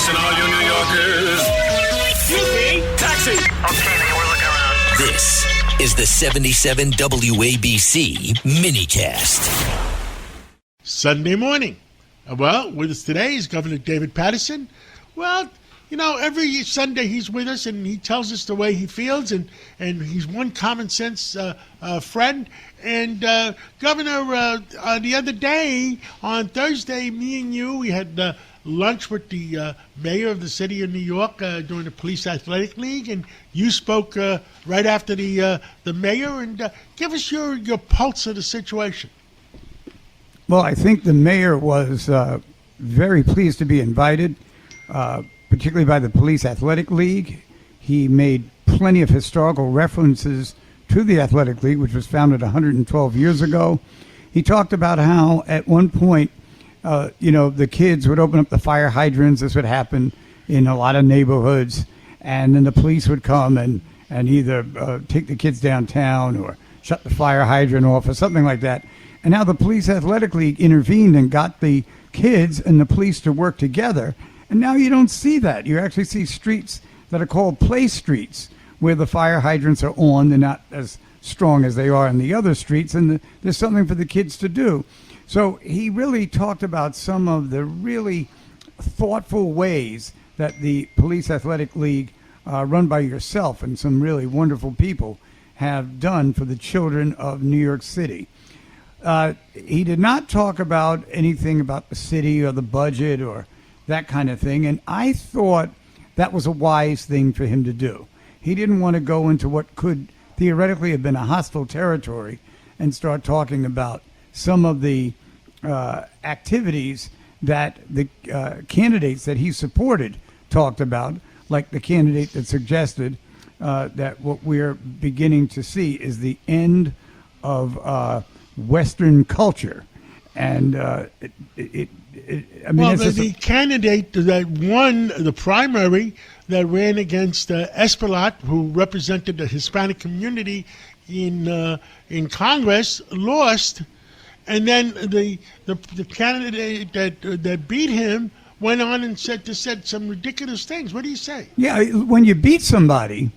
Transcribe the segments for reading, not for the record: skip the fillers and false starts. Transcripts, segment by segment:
Listen, all you New Yorkers. Excuse me. Taxi. Okay, man, we're looking around. This is the 77 WABC minicast. Sunday morning. Well, with us today is Governor David Paterson. Well, you know, every Sunday he's with us and he tells us the way he feels, and he's one common sense friend. And Governor, the other day, on Thursday, me and you, we had lunch with the mayor of the city of New York during the Police Athletic League, and you spoke right after the mayor. And give us your pulse of the situation. Well, I think the mayor was very pleased to be invited, particularly by the Police Athletic League. He made plenty of historical references to the Athletic League, which was founded 112 years ago. He talked about how at one point, the kids would open up the fire hydrants. This would happen in a lot of neighborhoods, and then the police would come and either take the kids downtown or shut the fire hydrant off or something like that. And now the Police Athletic League intervened and got the kids and the police to work together. And now you don't see that. You actually see streets that are called play streets, where the fire hydrants are on. They're not as strong as they are in the other streets, and there's something for the kids to do. So he really talked about some of the really thoughtful ways that the Police Athletic League, run by yourself and some really wonderful people, have done for the children of New York City. He did not talk about anything about the city or the budget or that kind of thing, and I thought that was a wise thing for him to do. He didn't want to go into what could theoretically have been a hostile territory and start talking about some of the activities that the candidates that he supported talked about, like the candidate that suggested that what we're beginning to see is the end of Western culture. And the candidate that won the primary that ran against Espelot, who represented the Hispanic community in Congress, lost, and then the candidate that beat him went on and said some ridiculous things. What do you say? Yeah, when you beat somebody,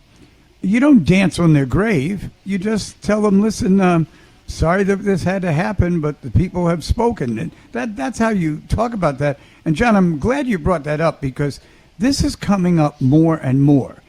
you don't dance on their grave. You just tell them, listen, sorry that this had to happen, but the people have spoken. And that's how you talk about that. And, John, I'm glad you brought that up, because this is coming up more and more.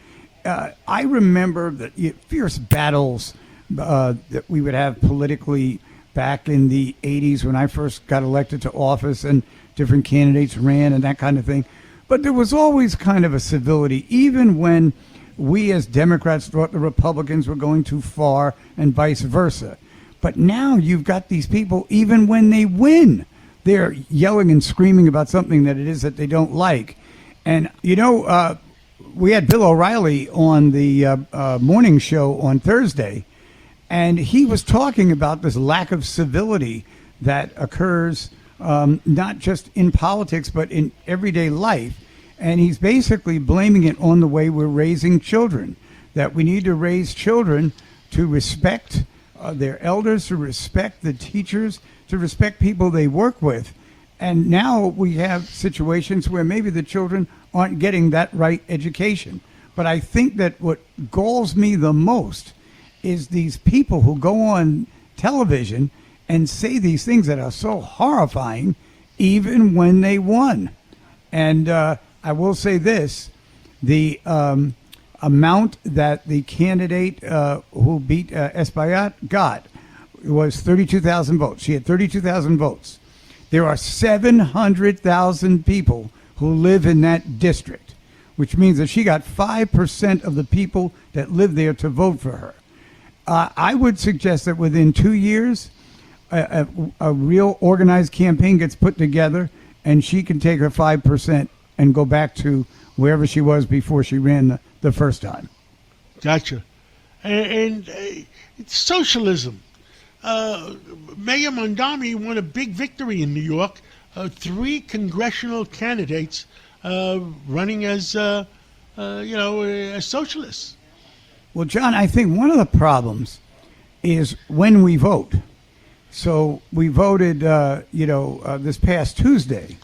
I remember the fierce battles that we would have politically back in the 80s when I first got elected to office, and different candidates ran and that kind of thing. But there was always kind of a civility, even when we as Democrats thought the Republicans were going too far and vice versa. But now you've got these people, even when they win, they're yelling and screaming about something that it is that they don't like. And, we had Bill O'Reilly on the morning show on Thursday, and he was talking about this lack of civility that occurs not just in politics, but in everyday life. And he's basically blaming it on the way we're raising children, that we need to raise children to respect their elders, to respect the teachers, to respect people they work with. And now we have situations where maybe the children aren't getting that right education. But I think that what galls me the most is these people who go on television and say these things that are so horrifying, even when they won. And I will say this, the amount that the candidate who beat Espaillat got was 32,000 votes. She had 32,000 votes. There are 700,000 people who live in that district, which means that she got 5% of the people that live there to vote for her. I would suggest that within 2 years, a real organized campaign gets put together, and she can take her 5% and go back to wherever she was before she ran the first time. Gotcha. And it's socialism. Mayor Mamdani won a big victory in New York. 3 congressional candidates running as socialists. Well, John, I think one of the problems is when we vote. So we voted, this past Tuesday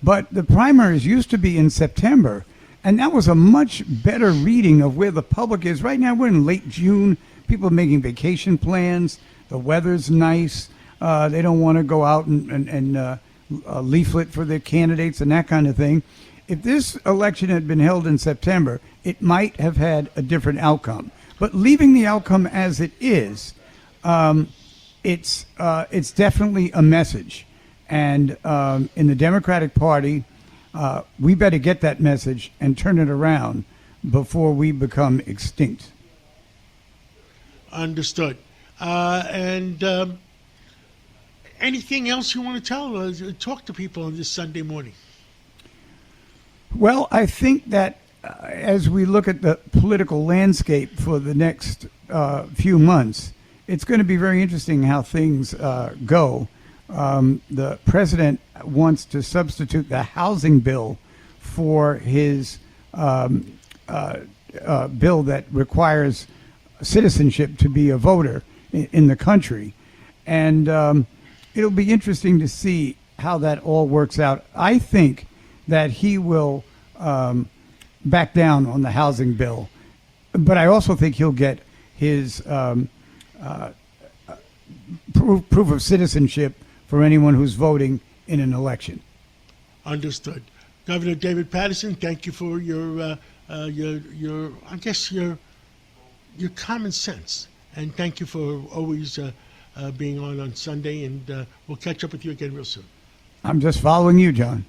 But the primaries used to be in September, and that was a much better reading of where the public is. Right now, we're in late June. People are making vacation plans. The weather's nice. They don't want to go out and leaflet for their candidates and that kind of thing. If this election had been held in September, it might have had a different outcome. But leaving the outcome as it is, it's definitely a message. And in the Democratic Party, we better get that message and turn it around before we become extinct. Understood. And anything else you want to tell? Talk to people on this Sunday morning. Well, I think that as we look at the political landscape for the next few months, it's going to be very interesting how things go. The president wants to substitute the housing bill for his bill that requires citizenship to be a voter in the country. And it'll be interesting to see how that all works out. I think that he will back down on the housing bill, but I also think he'll get his proof of citizenship for anyone who's voting in an election. Understood. Governor David Paterson, thank you for your I guess your common sense, and thank you for always being on Sunday. And we'll catch up with you again real soon. I'm just following you, John.